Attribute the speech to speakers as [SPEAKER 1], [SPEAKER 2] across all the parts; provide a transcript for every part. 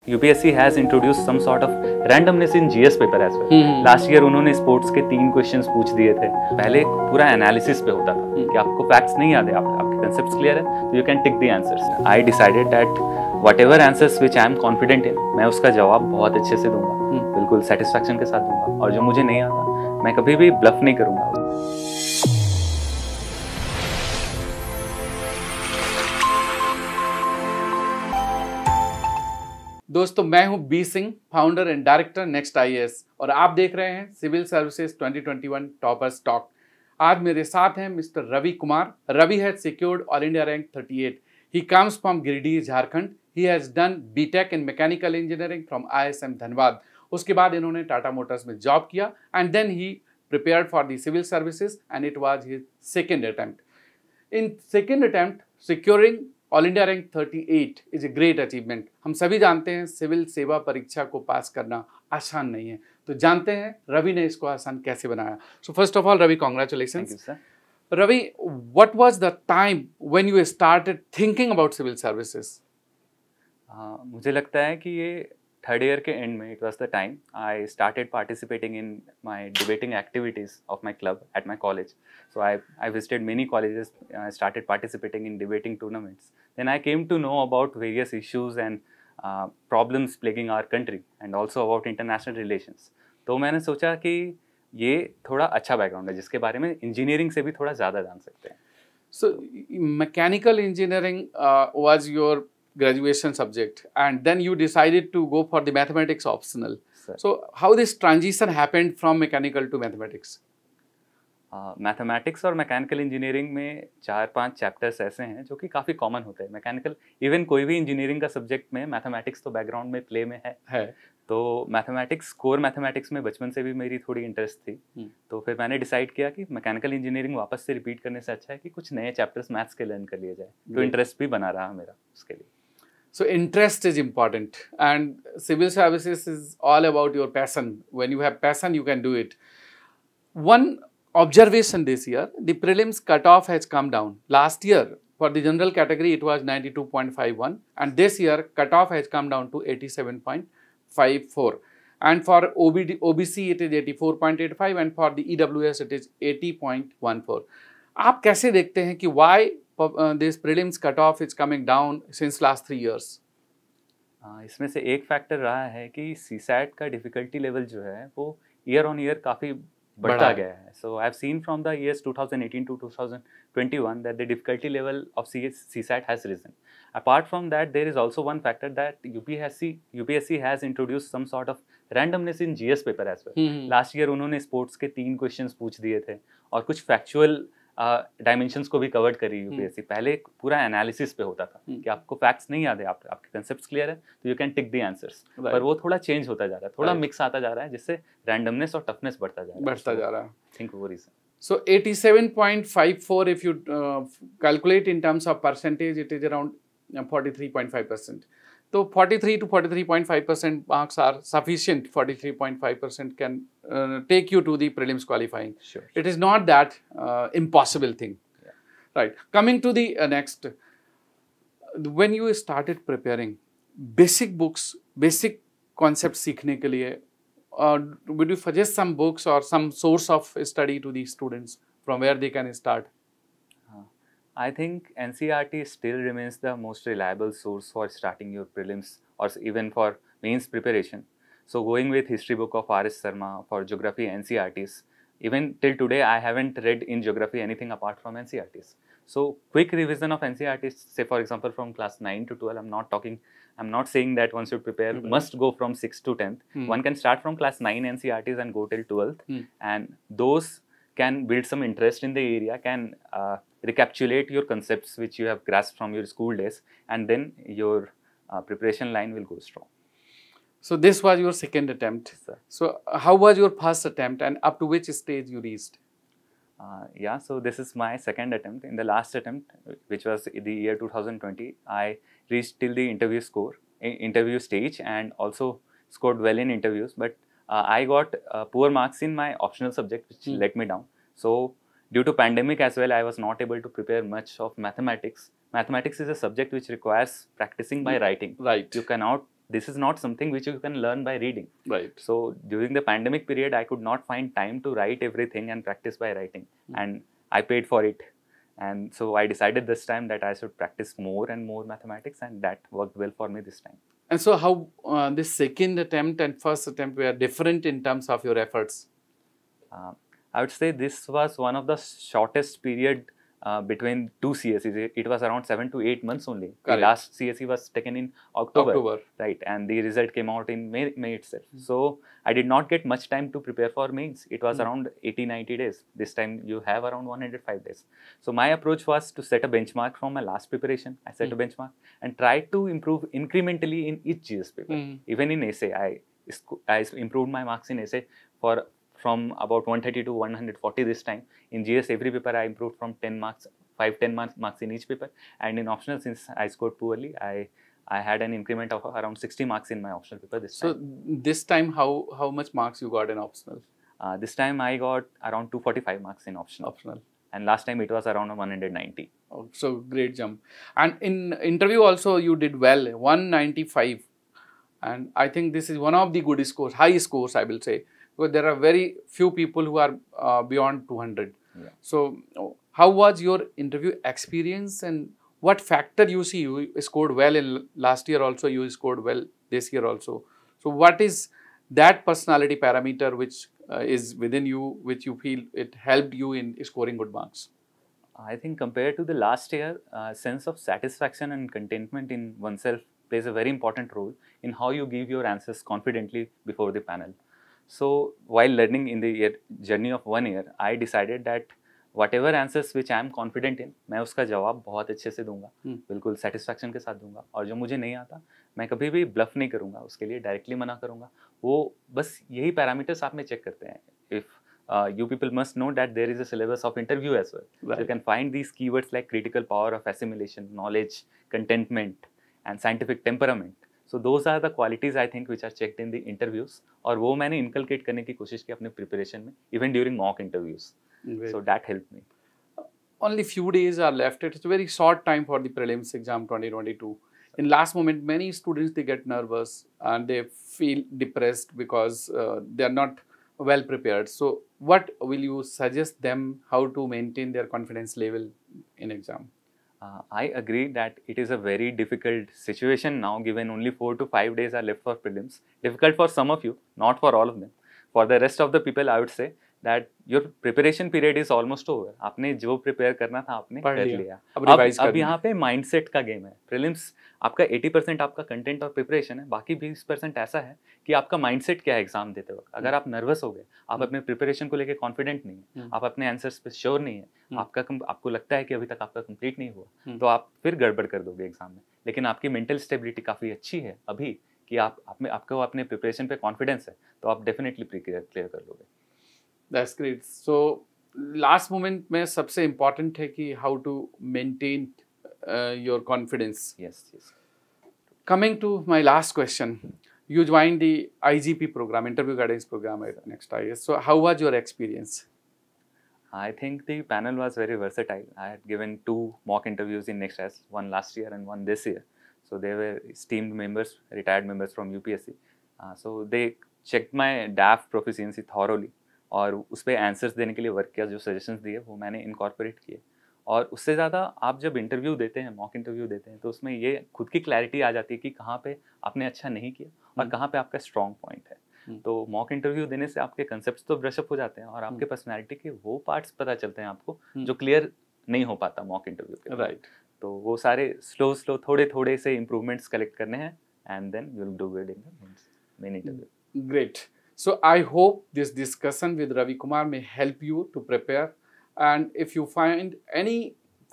[SPEAKER 1] UPSC has introduced some sort of randomness in GS paper as well. Last year उन्होंने sports के 3 questions पूछ दिए थे. पहले पूरा एनालिसिस पे होता था कि आपको फैक्ट्स नहीं याद है, आपके कंसेप्ट्स क्लियर है, तो you can tick the answers. I decided that whatever answers which I am confident in, मैं उसका जवाब बहुत अच्छे से दूंगा, बिल्कुल सेटिस्फैक्शन के साथ दूंगा. और जो मुझे नहीं आता मैं कभी भी ब्लफ नहीं करूंगा.
[SPEAKER 2] दोस्तों, मैं हूं B Singh, founder and director next IAS, और आप देख रहे हैं सिविल सर्विसेज 2021 टॉपर्स टॉक. आज मेरे साथ हैं mister Ravi Kumar. Ravi has secured all India rank 38. He comes from Giridih, Jharkhand. He has done BTech in mechanical engineering from ISM Dhanbad. उसके बाद इन्होंने टाटा मोटर्स में जॉब किया and then he prepared for the civil services, and it was his second attempt. In second attempt, securing All India rank 38 is a great achievement. हम सभी जानते हैं civil सेवा परीक्षा को पास करना आसान नहीं है, तो जानते हैं रवि ने इसको आसान कैसे बनाया. So first of all, Ravi, congratulations.
[SPEAKER 1] Thank you, sir.
[SPEAKER 2] Ravi, what was the time when you started thinking about civil services?
[SPEAKER 1] मुझे लगता है कि ये थर्ड ईयर के एंड में, it was the time I started participating in my debating activities of my club at my college. So I visited many colleges, I started participating in debating tournaments. Then I came to know about various issues and problems plaguing our country and also about international relations. तो मैंने सोचा कि ये थोड़ा अच्छा background है जिसके बारे में इंजीनियरिंग से भी थोड़ा ज़्यादा जान सकते हैं.
[SPEAKER 2] So mechanical engineering was your graduation subject, and then you decided to go for the mathematics optional.
[SPEAKER 1] Sir.
[SPEAKER 2] So how this transition happened from mechanical to mathematics?
[SPEAKER 1] Mathematics और मैकेनिकल इंजीनियरिंग में 4-5 chapters ऐसे हैं जो कि काफ़ी common होते हैं. Mechanical even कोई भी इंजीनियरिंग का सब्जेक्ट में मैथमेटिक्स तो बैकग्राउंड में प्ले में है. तो मैथमेटिक्स, कोर मैथमेटिक्स में बचपन से भी मेरी थोड़ी इंटरेस्ट थी. तो फिर मैंने डिसाइड किया कि मैकेनिकल इंजीनियरिंग वापस से रिपीट करने से अच्छा है कि कुछ नए चैप्टर्स मैथ्स के लर्न कर लिए जाए. तो इंटरेस्ट भी बना रहा मेरा उसके लिए.
[SPEAKER 2] So interest is important, and civil services is all about your passion. When you have passion, you can do it. One observation this year, the prelims cutoff has come down. Last year, for the general category, it was 92.51, and this year, cutoff has come down to 87.54. And for OBC, it is 84.85, and for the EWS, it is 80.14. आप कैसे देखते हैं कि why this prelims cutoff is coming down since last 3 years?
[SPEAKER 1] इसमें से एक factor रहा है कि CSAT का डिफिकल्टी लेवल जो है वो ईयर ऑन ईयर काफ़ी बढ़ता गया है. So I have seen from the years 2018 to 2021 that the difficulty level of CSAT has risen. Apart from that, there is also one factor that UPSC has introduced some sort of randomness in GS paper as well. Last year उन्होंने sports के 3 questions पूछ दिए थे और कुछ factual dimensions को भी cover करी यूपीएससी. पहले पूरा एनालिसिस पे होता था कि आपको फैक्ट्स नहीं याद है, आपके कंसेप्ट्स क्लियर है, तो you can tick the answers. पर वो थोड़ा चेंज होता जा रहा है, थोड़ा मिक्स आता जा रहा है, जिससे रैंडमनेस और टफनेस बढ़ता जा रहा है. थिंक वो reason.
[SPEAKER 2] So 87.54, if you calculate in terms of percentage, it is around 43.5%. So 43 to 43.5% marks are sufficient. 43.5% can take you to the prelims qualifying.
[SPEAKER 1] Sure.
[SPEAKER 2] It is not that impossible thing.
[SPEAKER 1] Yeah.
[SPEAKER 2] Right. Coming to the next, when you started preparing basic books, basic concepts सीखने के लिए, would you suggest some books or some source of study to the students from where they can start?
[SPEAKER 1] I think NCERT still remains the most reliable source for starting your prelims or even for mains preparation. So going with history book of R.S. Sharma, for geography NCERTs, even till today I haven't read in geography anything apart from NCERTs. So quick revision of NCERTs, say for example from class 9 to 12, I'm not saying that one should prepare, must go from 6th to 10th. One can start from class 9 NCERTs and go till 12th, and those can build some interest in the area, can recapitulate your concepts which you have grasped from your school days, and then your preparation line will go strong.
[SPEAKER 2] So this was your second attempt.
[SPEAKER 1] Sir.
[SPEAKER 2] So how was your first attempt, and up to which stage you reached?
[SPEAKER 1] Yeah, so this is my second attempt. In the last attempt, which was the year 2020, I reached till the interview stage and also scored well in interviews, but I got poor marks in my optional subject, which let me down. So due to pandemic as well, I was not able to prepare much of mathematics. Mathematics is a subject which requires practicing by writing.
[SPEAKER 2] Right.
[SPEAKER 1] You cannot this is not something which you can learn by reading.
[SPEAKER 2] Right.
[SPEAKER 1] So during the pandemic period, I could not find time to write everything and practice by writing, and I paid for it. And so I decided this time that I should practice more and more mathematics, and that worked well for me this time.
[SPEAKER 2] And so how this second attempt and first attempt were different in terms of your efforts?
[SPEAKER 1] I would say this was one of the shortest period between two CSEs. It was around 7 to 8 months only.
[SPEAKER 2] Correct.
[SPEAKER 1] The last CSE was taken in October, right? And the result came out in May itself. So I did not get much time to prepare for mains. It was around 80-90 days. This time you have around 105 days. So my approach was to set a benchmark from my last preparation. I set a benchmark and tried to improve incrementally in each GS paper. Even in essay, I improved my marks in essay from about 130 to 140 this time. In GS, every paper I improved from 10 marks, 5-10 marks in each paper. And in optional, since I scored poorly, I had an increment of around 60 marks in my optional paper this time.
[SPEAKER 2] So this time, how much marks you got in optional?
[SPEAKER 1] This time I got around 245 marks in optional. And last time it was around 190.
[SPEAKER 2] Oh, so great jump. And in interview also you did well, 195. And I think this is one of the good scores, high scores I will say. Because there are very few people who are beyond 200.
[SPEAKER 1] Yeah.
[SPEAKER 2] So, how was your interview experience, and what factor you see you scored well in last year also, you scored well this year also. So, what is that personality parameter which is within you, which you feel it helped you in scoring good marks?
[SPEAKER 1] I think compared to the last year, sense of satisfaction and contentment in oneself plays a very important role in how you give your answers confidently before the panel. So while learning in the journey of 1 year, I decided that whatever answers which I am confident in, मैं उसका जवाब बहुत अच्छे से दूंगा, बिल्कुल satisfaction के साथ दूंगा. और जो मुझे नहीं आता, मैं कभी भी bluff नहीं करूंगा, उसके लिए directly मना करूंगा. वो बस यही parameters आप में check करते हैं. If you people must know that there is a syllabus of interview as well. Right. So you can find these keywords like critical power of assimilation, knowledge, contentment, and scientific temperament. So those are the qualities I think which are checked in the interviews, और वो मैंने inculcate करने की कोशिश की अपने preparation में, even during mock interviews. Great. So that helped me.
[SPEAKER 2] Only few days are left. It's a very short time for the prelims exam 2022. In last moment, many students they get nervous and they feel depressed because they are not well prepared. So what will you suggest them how to maintain their confidence level in exam?
[SPEAKER 1] I agree that it is a very difficult situation now, given only 4 to 5 days are left for prelims. Difficult for some of you, not for all of them. For the rest of the people, I would say that your preparation period is almost over. आपने जो prepare करना था आपने कर लिया. अब यहाँ पे mindset का game है. Prelims आपका 80% आपका content और preparation है. बाकी 20% ऐसा है कि आपका mindset क्या है exam देते वक्त. अगर आप nervous हो गए, आप अपने preparation को लेके confident नहीं है, आप अपने answers पे sure नहीं है, आपको लगता है कि अभी तक आपका complete नहीं हुआ, तो आप फिर गड़बड़ कर दोगे exam में. लेकिन आपकी mental stability काफ़ी अच्छी है अभी कि आपको अपने preparation पे confidence है, तो आप definitely clear कर लोगे.
[SPEAKER 2] That's great. So last moment में सबसे important है कि how to maintain your confidence.
[SPEAKER 1] Yes.
[SPEAKER 2] Coming to my last question, you joined the IGP program, interview guidance program at Next IAS. So how was your experience?
[SPEAKER 1] I think the panel was very versatile. I had given 2 mock interviews in Next IAS, one last year and one this year. So they were esteemed members, retired members from UPSC. So they checked my DAF proficiency thoroughly. और उस पर answers देने के लिए work किया, जो suggestions दिए वो मैंने इनकॉर्पोरेट किए. और उससे ज़्यादा आप जब इंटरव्यू देते हैं, मॉक इंटरव्यू देते हैं, तो उसमें ये खुद की क्लैरिटी आ जाती है कि कहाँ पे आपने अच्छा नहीं किया और कहाँ पे आपका स्ट्रॉन्ग पॉइंट है. तो मॉक इंटरव्यू देने से आपके कंसेप्ट्स तो ब्रशअप हो जाते हैं और आपके पर्सनैलिटी के वो पार्ट्स पता चलते हैं आपको जो क्लियर नहीं हो पाता मॉक इंटरव्यू के.
[SPEAKER 2] राइट.
[SPEAKER 1] तो वो सारे स्लो थोड़े से इम्प्रूवमेंट्स कलेक्ट करने हैं and then you will do good in the main interview.
[SPEAKER 2] Great. So I hope this discussion with Ravi Kumar may help you to prepare, and if you find any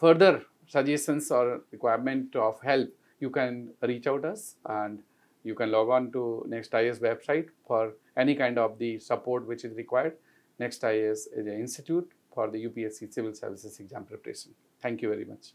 [SPEAKER 2] further suggestions or requirement of help, you can reach out us and you can log on to Next IAS website for any kind of the support which is required. Next IAS is an institute for the UPSC Civil Services Exam preparation. Thank you very much.